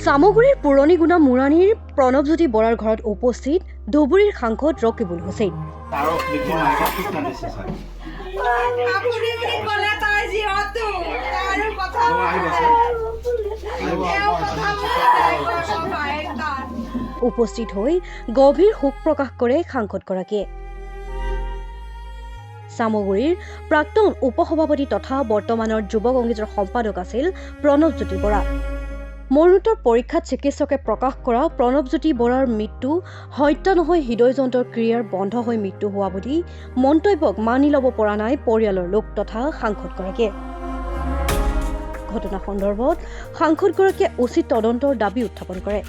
সামগুৰিৰ পুৰণিগুনা মুৰাণীৰ প্ৰণৱজ্যোতি বৰাৰ ঘৰত উপস্থিত ধুবুৰীৰ সাংসদ ৰকিবুল হুছেইন। উপস্থিত হৈ গভীৰ শোক প্ৰকাশ কৰে সাংসদগৰাকীয়ে। সামগুৰিৰ প্ৰাক্তন উপসভাপতি তথা বৰ্তমানৰ যুৱ কংগ্ৰেছৰ সম্পাদক আছিল প্ৰণৱজ্যোতি বৰা। মৰণোত্তৰ পৰীক্ষাত চিকিৎসকে প্ৰকাশ কৰা প্ৰণৱজ্যোতি বৰাৰ মৃত্যু হত্যা নহয় হৃদয়যন্ত্ৰৰ ক্ৰিয়াৰ বন্ধ হৈ মৃত্যু হোৱা বুলি মন্তব্যক মানি ল'ব পৰা নাই পৰিয়ালৰ লোক তথা সাংসদগৰাকীয়ে। ঘটনা সন্দৰ্ভত সাংসদগৰাকীয়ে উচিত তদন্তৰ দাবী উত্থাপন কৰে।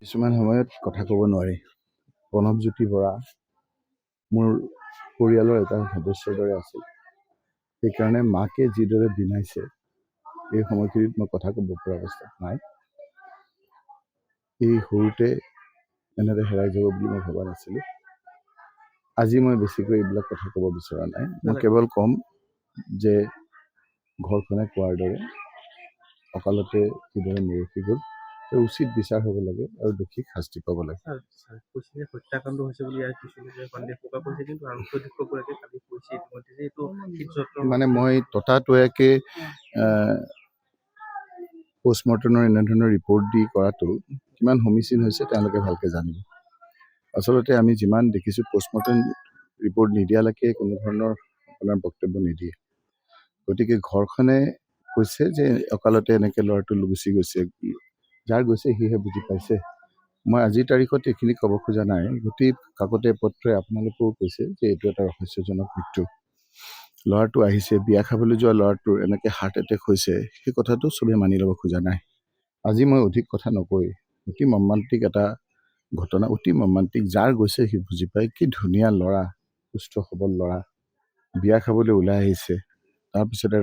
কিছুমান সময়ত কথা ক'ব নোৱাৰি। প্ৰণৱজ্যোতি বৰা মোৰ পৰিয়ালৰ এটা সদস্যৰ দৰে আছিল। সেইকাৰণে মাকে যিদৰে বিনাইছে এই সময়খিনিত মই কথা ক'ব পৰা অৱস্থাত নাই। এই সৰুতে এনেদৰে হেৰাই যাব বুলি মই ভবা নাছিলোঁ। আজি মই বেছিকৈ এইবিলাক কথা ক'ব বিচৰা নাই। মই কেৱল ক'ম যে ঘৰখনে কোৱাৰ দৰে অকালতে যিদৰে মৰহি গ'ল উচিত বিচাৰ হ'ব লাগে আৰু দোষীক শাস্তি পাব লাগে। হত্যাকাণ্ড হৈছে বুলি সন্দেহ প্ৰকাশ কৰিছে, কিন্তু আৰক্ষী অধীক্ষকগৰাকীয়ে কালি কৈছে ইতিমধ্যে যে এইটো মানে মই ততাতৈয়াকে পষ্টমৰ্টেমৰ এনেধৰণৰ ৰিপৰ্ট দি কৰাটো কিমান সমীচীন হৈছে তেওঁলোকে ভালকৈ জানিব। আচলতে আমি যিমান দেখিছোঁ পষ্টমৰ্টেম ৰিপৰ্ট নিদিয়ালৈকে কোনো ধৰণৰ আপোনাৰ বক্তব্য নিদিয়ে। গতিকে ঘৰখনে কৈছে যে অকালতে এনেকৈ ল'ৰাটো গুচি গৈছে, যাৰ গৈছে সিহে বুজি পাইছে। মই আজিৰ তাৰিখত এইখিনি ক'ব খোজা নাই। গোটেই কাকতে পত্ৰই আপোনালোকেও কৈছে যে এইটো এটা ৰহস্যজনক মৃত্যু। ল'ৰাটো আহিছে, বিয়া খাবলৈ যোৱা ল'ৰাটোৰ এনেকৈ হাৰ্ট এটেক হৈছে, সেই কথাটো চবেই মানি ল'ব খোজা নাই। আজি মই অধিক কথা নকৈ, অতি মৰ্মান্তিক এটা ঘটনা, অতি মৰ্মান্তিক। যাৰ গৈছে সি বুজি পায়। কি ধুনীয়া ল'ৰা, সুস্থ সবল ল'ৰা, বিয়া খাবলৈ ওলাই আহিছে, তাৰপিছতে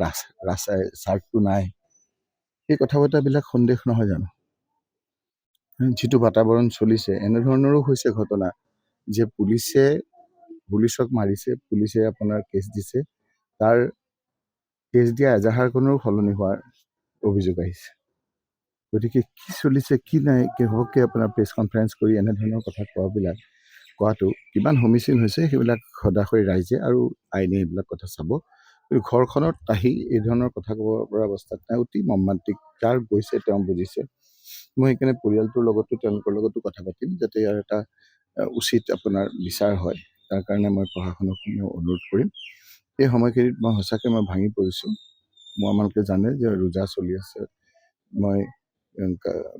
চাৰ্টটো নাই। সেই কথা বতৰাবিলাক সন্দেহ নহয় জানো? যিটো বাতাবৰণ চলিছে, এনেধৰণৰো হৈছে ঘটনা যে পুলিচক মাৰিছে, পুলিচে আপোনাৰ কেছ দিছে, তাৰ কেছ দিয়া এজাহাৰখনৰো সলনি হোৱাৰ অভিযোগ আহিছে। গতিকে কি চলিছে কি নাই কেৱলকে আপোনাৰ প্ৰেছ কনফাৰেঞ্চ কৰি এনেধৰণৰ কথা কোৱাটো কিমান সমীচীন হৈছে সেইবিলাক সদাশয় ৰাইজে আৰু আইনে এইবিলাক কথা চাব। ঘৰখনত আহি এই ধৰণৰ কথা ক'ব পৰা অৱস্থাত নাই। অতি মৰ্মান্তিক। যাৰ গৈছে তেওঁ বুজিছে। মই সেইকাৰণে পৰিয়ালটোৰ লগতো তেওঁলোকৰ লগতো কথা পাতিম যাতে ইয়াৰ এটা উচিত আপোনাৰ বিচাৰ হয়। তাৰ কাৰণে মই প্ৰশাসনক অনুৰোধ কৰিম। এই সময়খিনিত মই সঁচাকৈ ভাঙি পৰিছোঁ। আপোনালোকে জানে যে ৰোজা চলি আছে। মই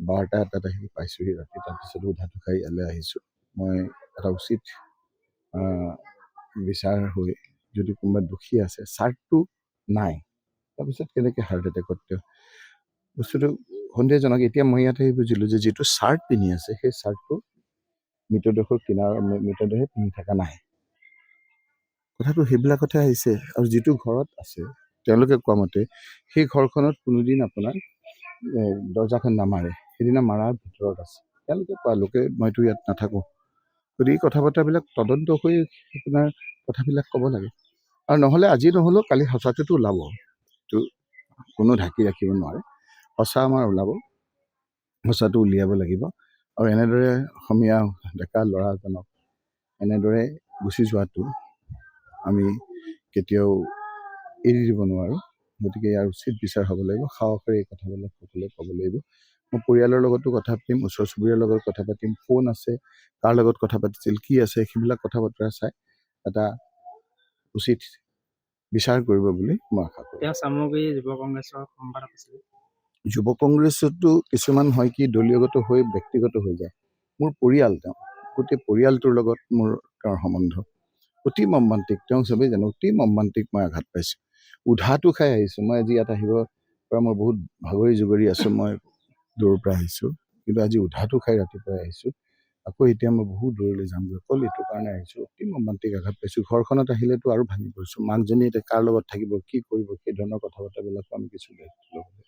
12টা-1টাত আহি পাইছোঁহি ৰাতি, তাৰপিছত ভাতো খাই ইয়ালৈ আহিছোঁ। মই এটা উচিত বিচাৰ হৈ যদি কোনোবা দোষী আছে, চাৰ্টটো নাই, তাৰপিছত কেনেকৈ হাৰ্ট এটেকত বস্তুটো সন্দেহজনক। এতিয়া মই ইয়াত আহি বুজিলোঁ যে যিটো চাৰ্ট পিন্ধি আছে সেই চাৰ্টটো মৃতদেহে পিন্ধি থকা নাই। কথাটো সেইবিলাকতহে আহিছে। আৰু যিটো ঘৰত আছে তেওঁলোকে কোৱা মতে সেই ঘৰখনত কোনোদিন আপোনাৰ দৰ্জাখন নামাৰে, সেইদিনা মাৰাৰ ভিতৰত আছে। তেওঁলোকে কোৱা লোকে, মইতো ইয়াত নাথাকোঁ। গতিকে কথা বতৰাবিলাক তদন্ত হৈ আপোনাৰ কথাবিলাক ক'ব লাগে। আৰু নহ'লে আজি নহ'লেও কালি সঁচাটোতো ওলাব। তো কোনো ঢাকি ৰাখিব নোৱাৰে। সঁচা আমাৰ ওলাব, সঁচাটো উলিয়াব লাগিব। আৰু এনেদৰে অসমীয়া ডেকা ল'ৰাজনক এনেদৰে গুচি যোৱাটো আমি কেতিয়াও এৰি দিব নোৱাৰোঁ। গতিকে ইয়াৰ উচিত বিচাৰ হ'ব লাগিব। সাহসেৰে এই কথাবিলাক সকলোৱে ক'ব লাগিব। মই পৰিয়ালৰ লগতো কথা পাতিম, ওচৰ চুবুৰীয়াৰ লগত কথা পাতিম, ফোন আছে, কাৰ লগত কথা পাতিছিল, কি আছে, সেইবিলাক কথা বতৰা চাই এটা উচিত বিচাৰ কৰিব বুলি মই আশা কৰোঁ। সামগ্ৰী যুৱ কংগ্ৰেছৰ সম্পাদক আছিল। যুৱ কংগ্ৰেছতো কিছুমান হয় কি দলীয়গত হৈ ব্যক্তিগত হৈ যায়। মোৰ পৰিয়াল, তেওঁ গোটেই পৰিয়ালটোৰ লগত মোৰ তেওঁৰ সম্বন্ধ অতি মৰ্মান্তিক। তেওঁ চবেই জানো অতি মৰ্মান্তিক। মই আঘাত পাইছোঁ, উধাটো খাই আহিছোঁ। মই আজি ইয়াত আহিব পৰা মই বহুত ভাগৰি জুগৰি আছোঁ। মই দূৰৰ পৰা আহিছোঁ, কিন্তু আজি উধাটো খাই ৰাতিপুৱাই আহিছোঁ। আকৌ এতিয়া মই বহুত দূৰলৈ যাম, অকল এইটো কাৰণে আহিছোঁ। অতি মৰ্মান্তিক আঘাত পাইছোঁ। ঘৰখনত আহিলেতো আৰু ভাঙি পৰিছোঁ। মাকজনী এতিয়া কাৰ লগত থাকিব, কি কৰিব, সেই ধৰণৰ কথা বতৰাবিলাকো আমি কিছু দায়িত্ব ল'ব লাগিব।